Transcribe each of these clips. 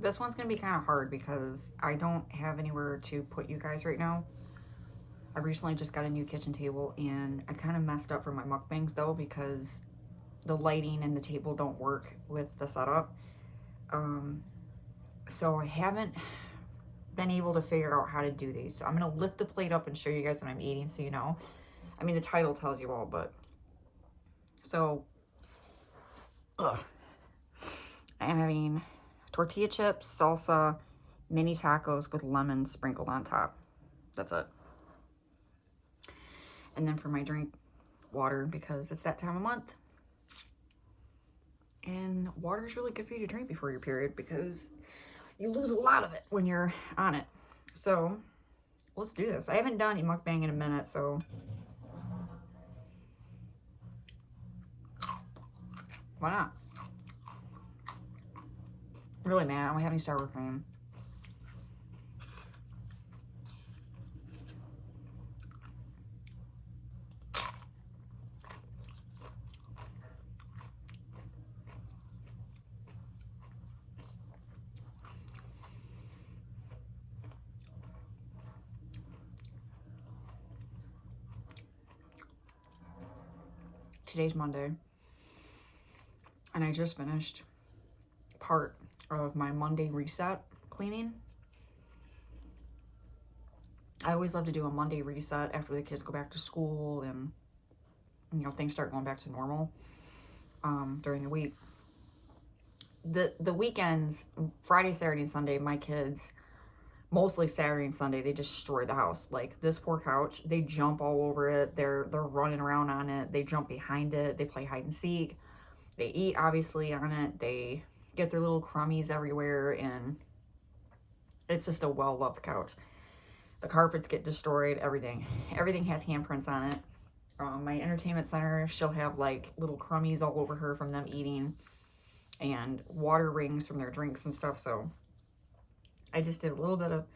This one's going to be kind of hard because I don't have anywhere to put you guys right now. I recently just got a new kitchen table, and I kind of messed up for my mukbangs though because the lighting and the table don't work with the setup. So I haven't been able to figure out how to do these. So I'm going to lift the plate up and show you guys what I'm eating so you know. I mean, the title tells you all, but... So, I am having tortilla chips, salsa, mini tacos with lemon sprinkled on top. That's it. And then for my drink, water, because it's that time of month. And water is really good for you to drink before your period because you lose a lot of it when you're on it. So, let's do this. I haven't done a mukbang in a minute, so... Why not? Really, man, I'm having sour cream. Today's Monday, and I just finished part of my Monday reset cleaning. I always love to do a Monday reset after the kids go back to school and, you know, things start going back to normal during the week. The weekends, Friday, Saturday, and Sunday, my kids, mostly Saturday and Sunday, they destroy the house. Like this poor couch, they jump all over it. They're running around on it. They jump behind it. They play hide and seek. They eat obviously on it. They get their little crummies everywhere, and it's just a well-loved couch. The carpets get destroyed. Everything has handprints on it. My entertainment center, she'll have like little crummies all over her from them eating, and water rings from their drinks and stuff. So I just did a little bit of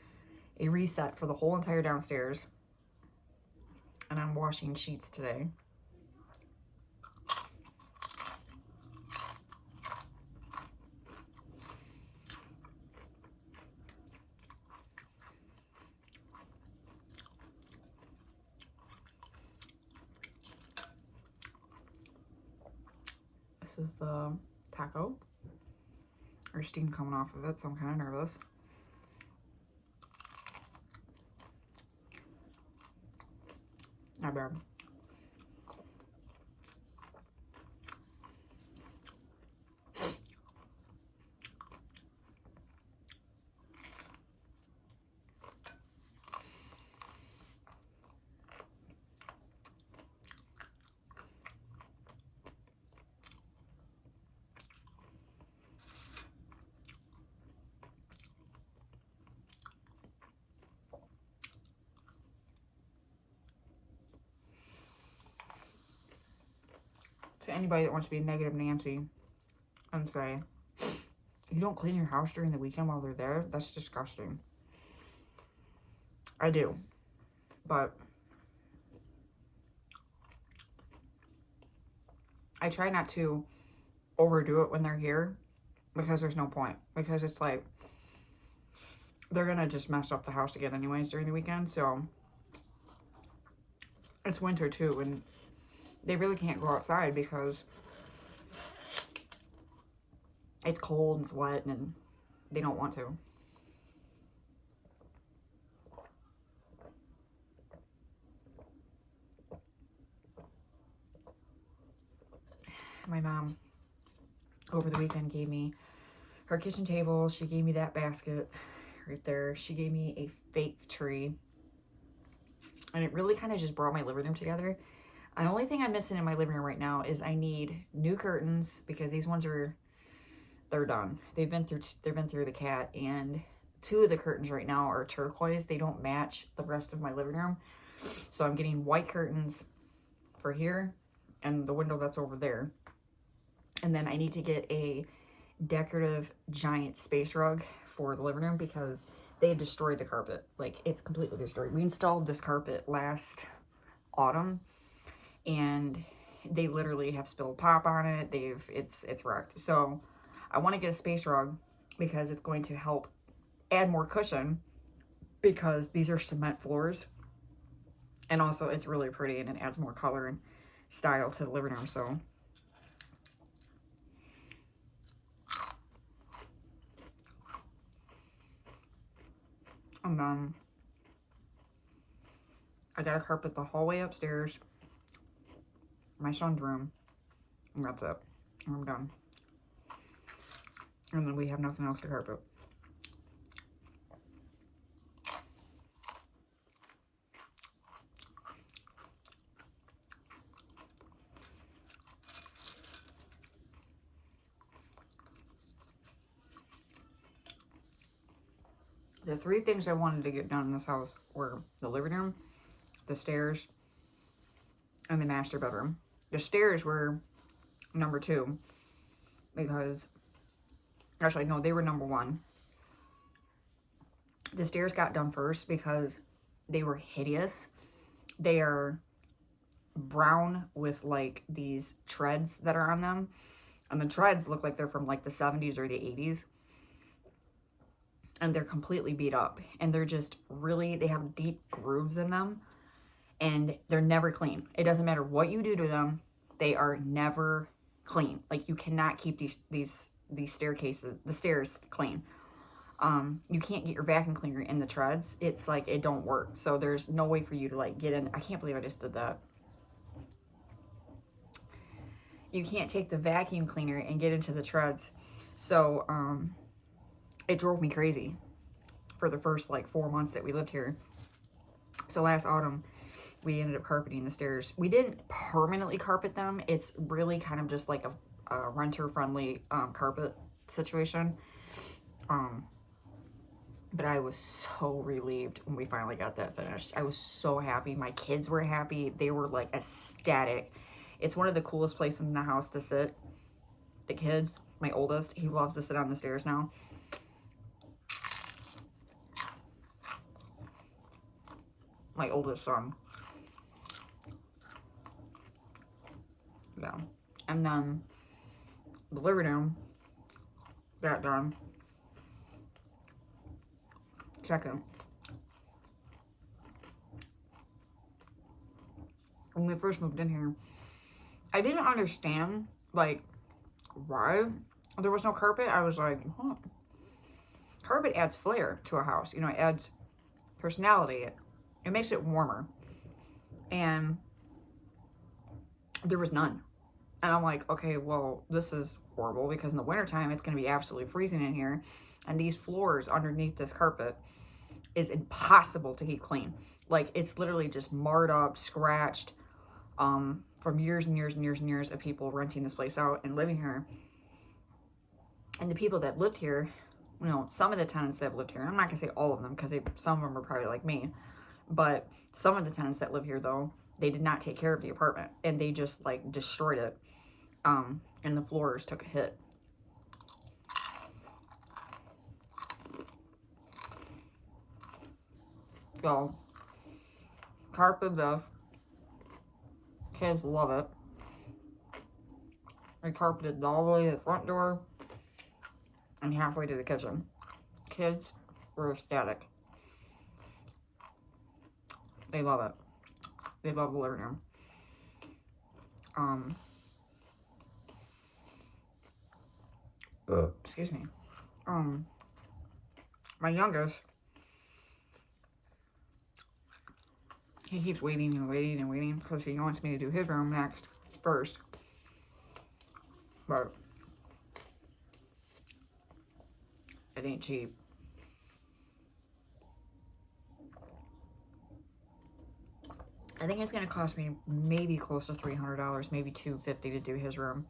a reset for the whole entire downstairs. And I'm washing sheets today. This is the taco. There's steam coming off of it, so I'm kind of nervous. Not bad. To anybody that wants to be a negative Nancy and say, you don't clean your house during the weekend while they're there, that's disgusting. I do. But I try not to overdo it when they're here because there's no point. Because it's like, they're going to just mess up the house again anyways during the weekend. So it's winter too, and they really can't go outside because it's cold and it's wet and they don't want to. My mom over the weekend gave me her kitchen table. She gave me that basket right there. She gave me a fake tree. And it really kind of just brought my living room together. The only thing I'm missing in my living room right now is I need new curtains because these ones they're done. They've been through the cat, and 2 of the curtains right now are turquoise. They don't match the rest of my living room. So I'm getting white curtains for here and the window that's over there. And then I need to get a decorative giant space rug for the living room because they destroyed the carpet. Like, it's completely destroyed. We installed this carpet last autumn, and they literally have spilled pop on it. It's wrecked. So I want to get a space rug because it's going to help add more cushion because these are cement floors. And also it's really pretty and it adds more color and style to the living room. So and then I gotta carpet the hallway upstairs, my son's room, and that's it. I'm done. And then we have nothing else to carpet. The 3 things I wanted to get done in this house were the living room, the stairs, and the master bedroom. The stairs were number 2 because, actually, no, they were number 1. The stairs got done first because they were hideous. They are brown with like these treads that are on them. And the treads look like they're from like the 70s or the 80s. And they're completely beat up. And they're just really, they have deep grooves in them. And they're never clean. It doesn't matter what you do to them. They are never clean. Like, you cannot keep these staircases, the stairs, clean. You can't get your vacuum cleaner in the treads. It's like, it don't work. So there's no way for you to like get in. I can't believe I just did that. You can't take the vacuum cleaner and get into the treads. So, it drove me crazy for the first like 4 months that we lived here. So last autumn, we ended up carpeting the stairs. We didn't permanently carpet them. It's really kind of just like a renter-friendly carpet situation. But I was so relieved when we finally got that finished. I was so happy. My kids were happy. They were like ecstatic. It's one of the coolest places in the house to sit. The kids, my oldest, he loves to sit on the stairs now. My oldest son. Yeah. And then the living room got done second. When we first moved in here, I didn't understand like why there was no carpet. I was like, huh. Carpet adds flair to a house. You know, it adds personality. It makes it warmer. And there was none. And I'm like, okay, well, this is horrible because in the wintertime, it's going to be absolutely freezing in here. And these floors underneath this carpet is impossible to keep clean. Like, it's literally just marred up, scratched, from years and years and years and years of people renting this place out and living here. And the people that lived here, you know, some of the tenants that lived here, I'm not going to say all of them because some of them are probably like me, but some of the tenants that live here, though, they did not take care of the apartment and they just like destroyed it. And the floors took a hit. So, carpet this. Kids love it. I carpeted all the way to the front door and halfway to the kitchen. Kids were ecstatic. They love it. They love the living room. Excuse me. My youngest, he keeps waiting and waiting and waiting because he wants me to do his room first. But it ain't cheap. I think it's gonna cost me maybe close to $300, maybe $250 to do his room.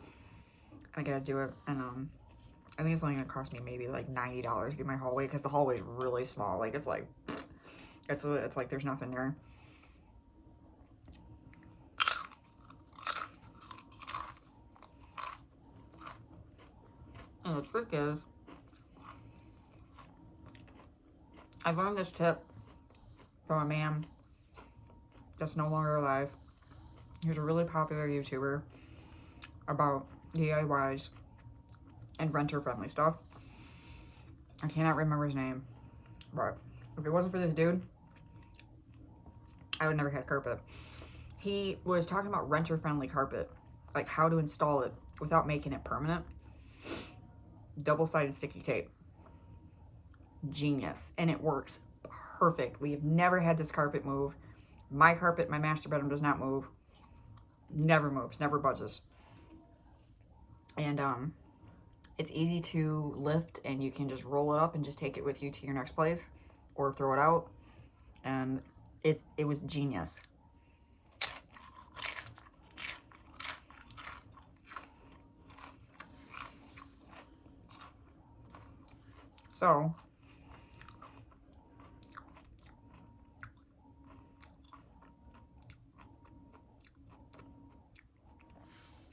I gotta do it, and I think it's only gonna cost me maybe like $90 to do my hallway because the hallway is really small. Like it's like there's nothing there. And the trick is, I learned this tip from a man that's no longer alive. He's a really popular YouTuber about DIYs and renter-friendly stuff. I cannot remember his name. But if it wasn't for this dude, I would never had carpet. He was talking about renter-friendly carpet, like how to install it without making it permanent. Double-sided sticky tape. Genius. And it works perfect. We have never had this carpet move. My carpet, my master bedroom does not move. Never moves, never budges. And it's easy to lift, and you can just roll it up and just take it with you to your next place or throw it out. And it was genius. So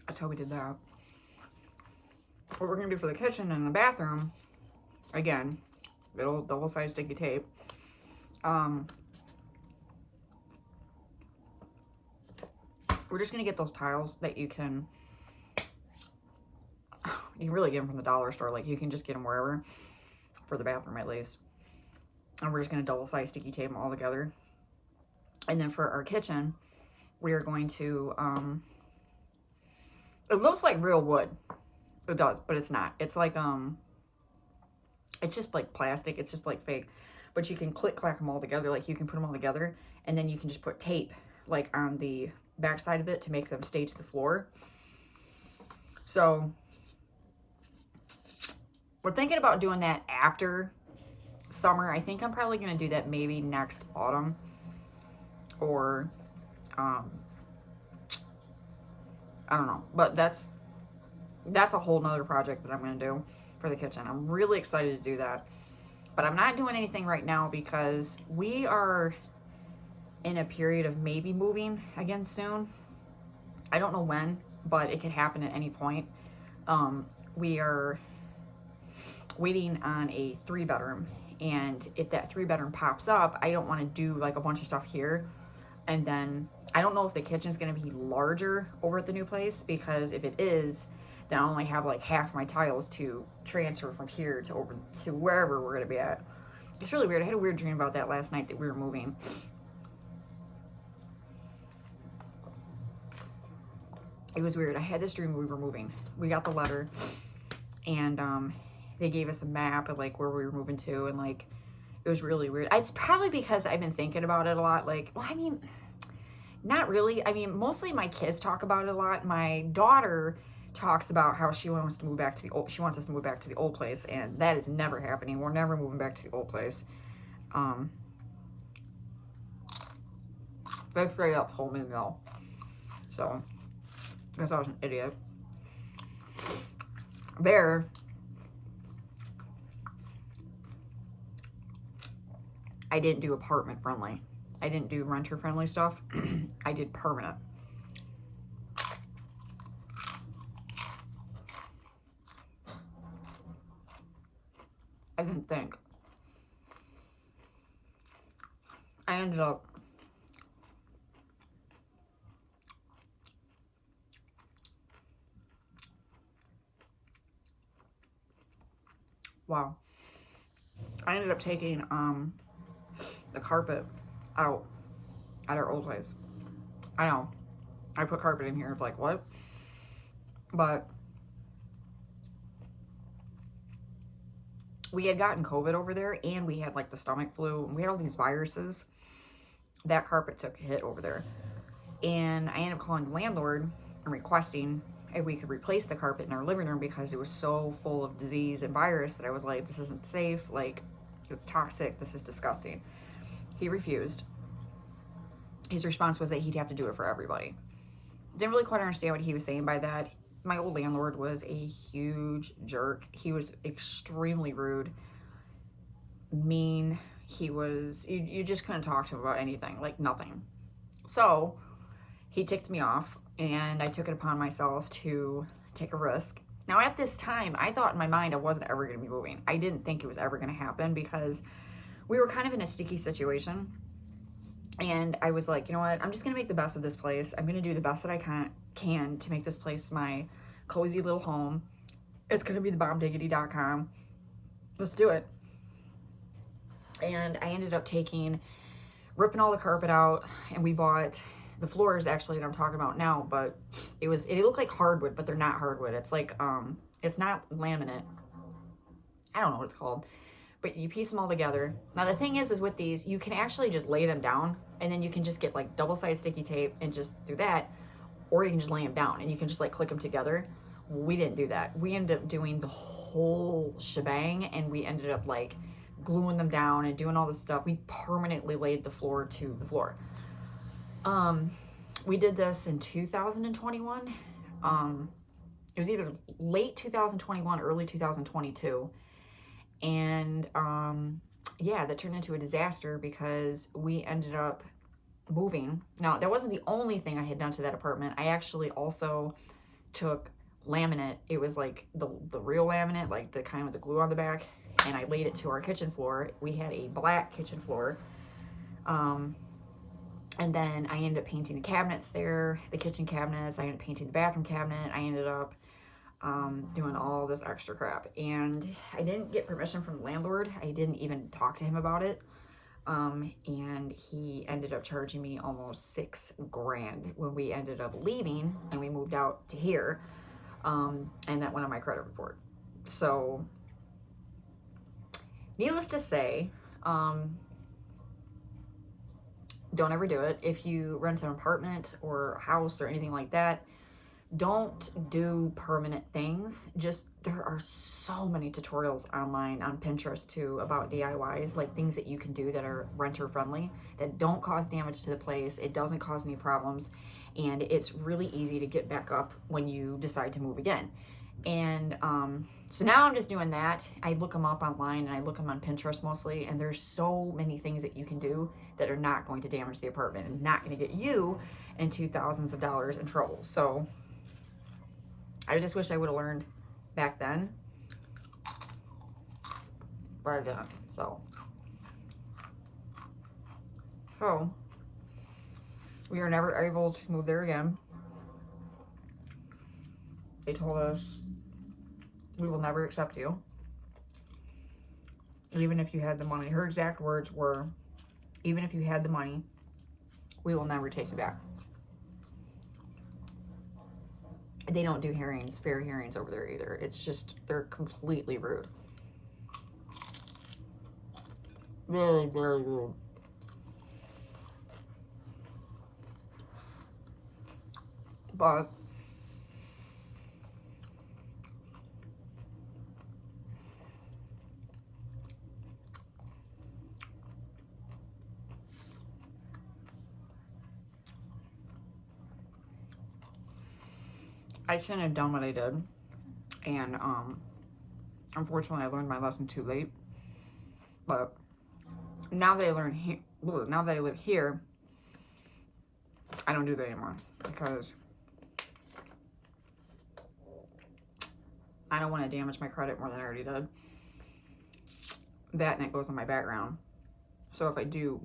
that's how we did that. What we're gonna do for the kitchen and the bathroom, again, little double-sided sticky tape. We're just gonna get those tiles that you can really get them from the dollar store. Like, you can just get them wherever, for the bathroom at least. And we're just gonna double-sided sticky tape them all together. And then for our kitchen, we are going to, it looks like real wood. It does, but it's not. It's like, it's just like plastic. It's just like fake. But you can click-clack them all together. Like, you can put them all together, and then you can just put tape, like, on the back side of it to make them stay to the floor. So we're thinking about doing that after summer. I think I'm probably going to do that maybe next autumn, or I don't know, but that's a whole nother project that I'm going to do for the kitchen. I'm really excited to do that, but I'm not doing anything right now because we are in a period of maybe moving again soon. I don't know when, but it could happen at any point. We are waiting on a 3-bedroom, and if that 3-bedroom pops up, I don't want to do like a bunch of stuff here. And then I don't know if the kitchen is going to be larger over at the new place, because if it is, then I only have like half my tiles to transfer from here to over to wherever we're going to be at. It's really weird. I had a weird dream about that last night, that we were moving. It was weird. I had this dream we were moving. We got the letter, and they gave us a map of like where we were moving to, and like it was really weird. It's probably because I've been thinking about it a lot. Like, well, I mean, not really. I mean, mostly my kids talk about it a lot. My daughter talks about how she wants to move back to the old. She wants us to move back to the old place, and that is never happening. We're never moving back to the old place. They straight up told me no. So I guess I was an idiot. There, I didn't do apartment friendly. I didn't do renter friendly stuff. I did permanent. I didn't think. I ended up wow. I ended up taking the carpet out at our old place. I know. I put carpet in here. It's like, what? But we had gotten COVID over there, and we had like the stomach flu, and we had all these viruses. That carpet took a hit over there. And I ended up calling the landlord and requesting if we could replace the carpet in our living room, because it was so full of disease and virus that I was like, this isn't safe. Like, it's toxic. This is disgusting. He refused. His response was that he'd have to do it for everybody. Didn't really quite understand what he was saying by that. My old landlord was a huge jerk. He was extremely rude, mean. He was, you just couldn't talk to him about anything, like nothing. So he ticked me off, and I took it upon myself to take a risk. Now, at this time, I thought in my mind I wasn't ever going to be moving. I didn't think it was ever going to happen, because we were kind of in a sticky situation. And I was like, you know what? I'm just going to make the best of this place. I'm going to do the best that I can to make this place my cozy little home. It's going to be the bombdiggity.com. Let's do it. And I ended up ripping all the carpet out, and we bought the floors actually that I'm talking about now, but it looked like hardwood, but they're not hardwood. It's like, it's not laminate. I don't know what it's called, but you piece them all together. Now the thing is with these, you can actually just lay them down, and then you can just get like double-sided sticky tape and just do that, or you can just lay them down and you can just like click them together. We didn't do that. We ended up doing the whole shebang, and we ended up like gluing them down and doing all this stuff. We permanently laid the floor to the floor. We did this in 2021. It was either late 2021, early 2022. And yeah, that turned into a disaster because we ended up moving. Now, that wasn't the only thing I had done to that apartment. I actually also took laminate. It was like the real laminate, like the kind with the glue on the back, and I laid it to our kitchen floor. We had a black kitchen floor. And then I ended up painting the cabinets there, the kitchen cabinets. I ended up painting the bathroom cabinet. I ended up doing all this extra crap. And I didn't get permission from the landlord. I didn't even talk to him about it. And he ended up charging me almost $6,000 when we ended up leaving and we moved out to here. And that went on my credit report. So, needless to say, don't ever do it. If you rent an apartment or a house or anything like that, don't do permanent things. There are so many tutorials online on Pinterest too about DIYs, like things that you can do that are renter friendly, that don't cause damage to the place. It doesn't cause any problems. And it's really easy to get back up when you decide to move again. And so now I'm just doing that. I look them up online, and I look them on Pinterest mostly, and there's so many things that you can do that are not going to damage the apartment and not going to get you into thousands of dollars in trouble. So I just wish I would have learned back then, but I didn't. So we are never able to move there again. They told us, we will never accept you, even if you had the money. Her exact words were, even if you had the money, we will never take you back. They don't do fair hearings over there either. It's just, they're completely rude. Very, very rude. But I shouldn't have done what I did, and unfortunately I learned my lesson too late. But now that I live here, I don't do that anymore, because I don't want to damage my credit more than I already did. That, and it goes in my background. So if I do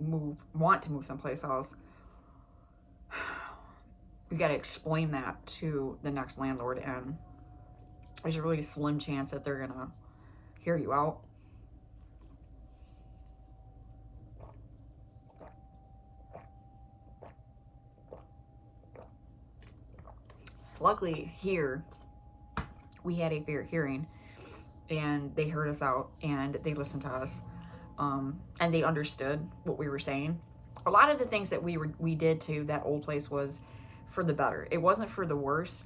want to move someplace else, we got to explain that to the next landlord, and there's a really slim chance that they're gonna hear you out. Luckily here, we had a fair hearing, and they heard us out, and they listened to us, and they understood what we were saying. A lot of the things that we did to that old place was for the better. It wasn't for the worse.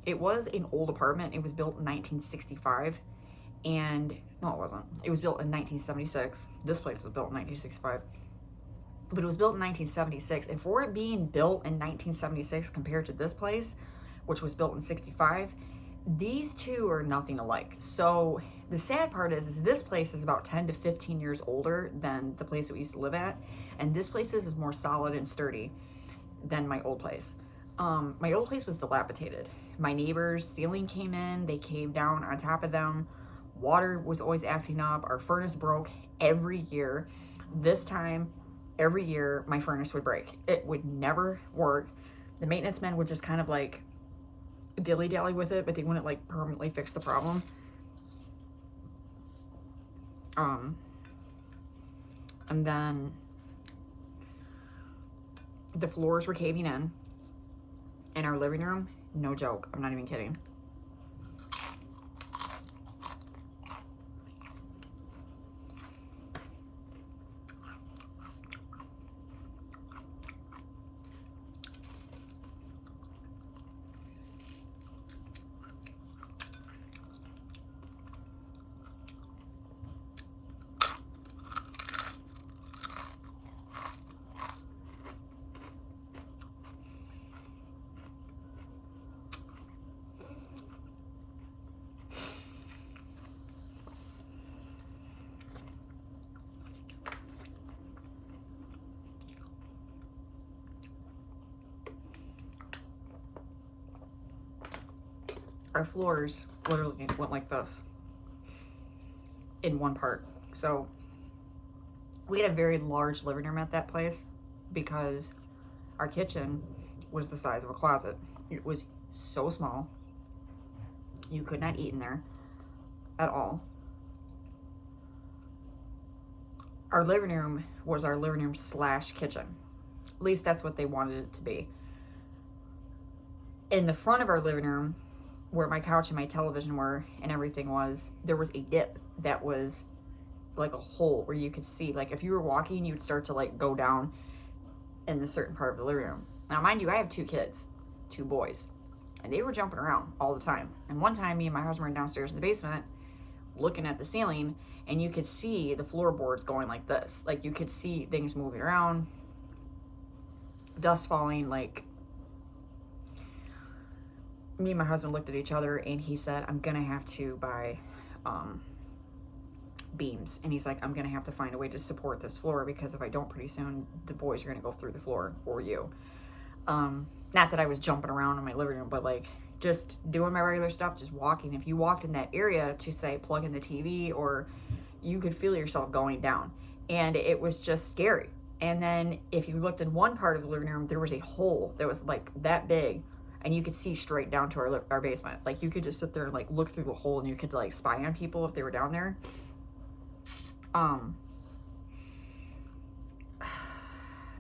It was an old apartment. It was built in 1965, and no, it wasn't. It was built in 1976. This place was built in 1965, but it was built in 1976. And for it being built in 1976 compared to this place, which was built in 65, these two are nothing alike. So the sad part is this place is about 10 to 15 years older than the place that we used to live at, and this place is more solid and sturdy than my old place. My old place was dilapidated. My neighbor's ceiling came in, they caved down on top of them. Water was always acting up. Our furnace broke every year. This time, every year, my furnace would break. It would never work. The maintenance men would just kind of like dilly-dally with it, but they wouldn't like permanently fix the problem. And then the floors were caving in our living room. No joke. I'm not even kidding. Our floors literally went like this in one part. So we had a very large living room at that place because our kitchen was the size of a closet. It was so small. You could not eat in there at all. Our living room was our living room / kitchen. At least that's what they wanted it to be. In the front of our living room, where my couch and my television were and everything was, there was a dip that was like a hole where you could see, like if you were walking, you would start to like go down in the certain part of the living room. Now, mind you, I have 2 kids, 2 boys, and they were jumping around all the time. And one time, me and my husband were downstairs in the basement looking at the ceiling, and you could see the floorboards going like this. Like you could see things moving around, dust falling, like me and my husband looked at each other and he said, I'm gonna have to buy beams. And he's like, I'm gonna have to find a way to support this floor because if I don't, pretty soon the boys are gonna go through the floor or you. Not that I was jumping around in my living room, but like just doing my regular stuff, just walking. If you walked in that area to say plug in the TV, or you could feel yourself going down, and it was just scary. And then if you looked in one part of the living room, there was a hole that was like that big, and you could see straight down to our basement. Like you could just sit there and like look through the hole, and you could like spy on people if they were down there.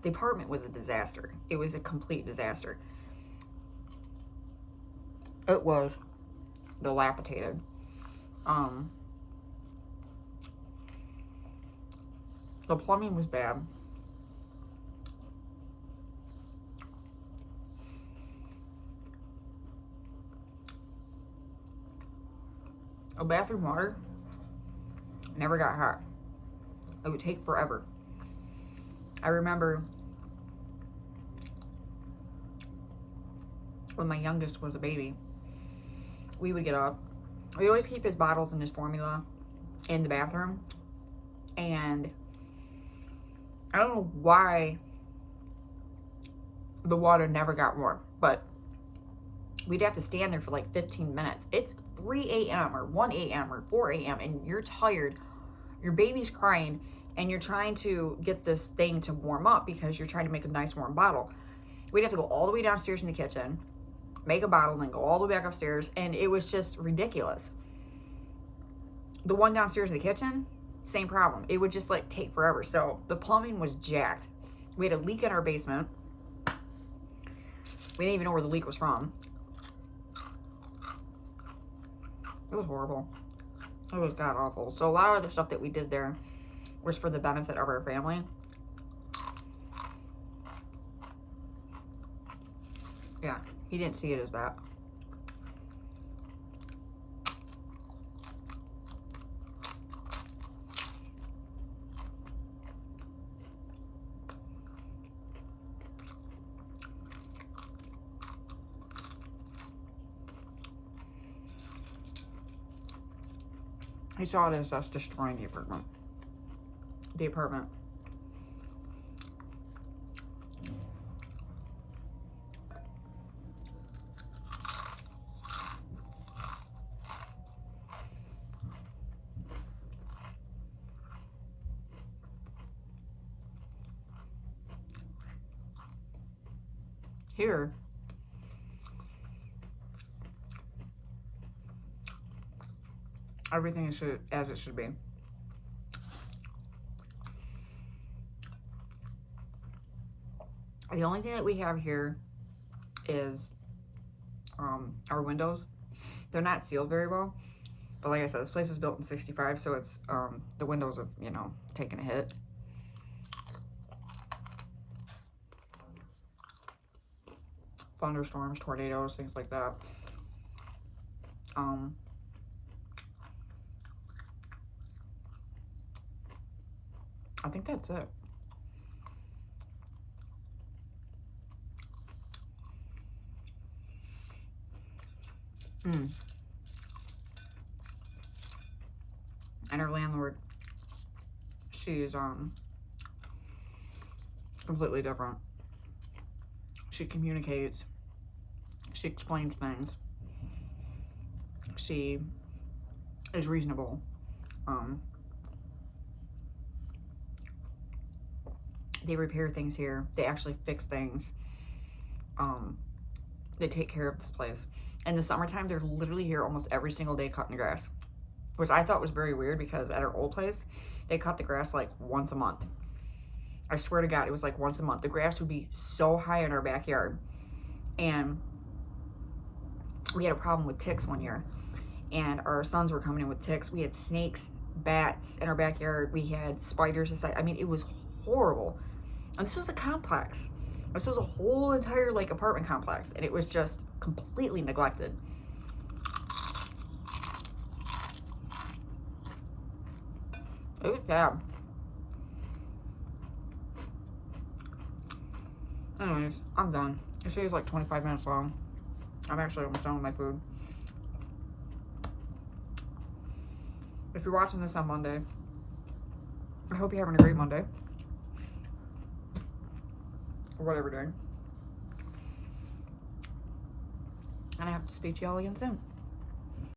The apartment was a disaster. It was a complete disaster. It was dilapidated. The plumbing was bad. A bathroom water never got hot. It would take forever. I remember when my youngest was a baby, we would get up. We always keep his bottles and his formula in the bathroom. And I don't know why the water never got warm, but we'd have to stand there for like 15 minutes. It's 3 a.m. or 1 a.m. or 4 a.m. and you're tired. Your baby's crying and you're trying to get this thing to warm up because you're trying to make a nice warm bottle. We'd have to go all the way downstairs in the kitchen, make a bottle, and then go all the way back upstairs. And it was just ridiculous. The one downstairs in the kitchen, same problem. It would just like take forever. So the plumbing was jacked. We had a leak in our basement. We didn't even know where the leak was from. It was horrible. It was god awful. So a lot of the stuff that we did there was for the benefit of our family. Yeah, he didn't see it as that. He saw it as us destroying the apartment. The apartment. Here, everything is as it should be. The only thing that we have here is our windows. They're not sealed very well. But like I said, this place was built in 65, so it's, the windows have, you know, taken a hit. Thunderstorms, tornadoes, things like that. I think that's it. And our landlord, she's completely different. She communicates. She explains things. She is reasonable. They repair things here. They actually fix things. They take care of this place. In the summertime, they're literally here almost every single day cutting the grass, which I thought was very weird because at our old place, they cut the grass like once a month. I swear to God, it was like once a month. The grass would be so high in our backyard. And we had a problem with ticks one year. And our sons were coming in with ticks. We had snakes, bats in our backyard. We had spiders inside. I mean, it was horrible. And this was a complex. This was a whole entire like apartment complex. And it was just completely neglected. It was bad. Anyways, I'm done. This video is like 25 minutes long. I'm actually almost done with my food. If you're watching this on Monday, I hope you're having a great Monday. Or whatever you're doing. And I have to speak to y'all again soon.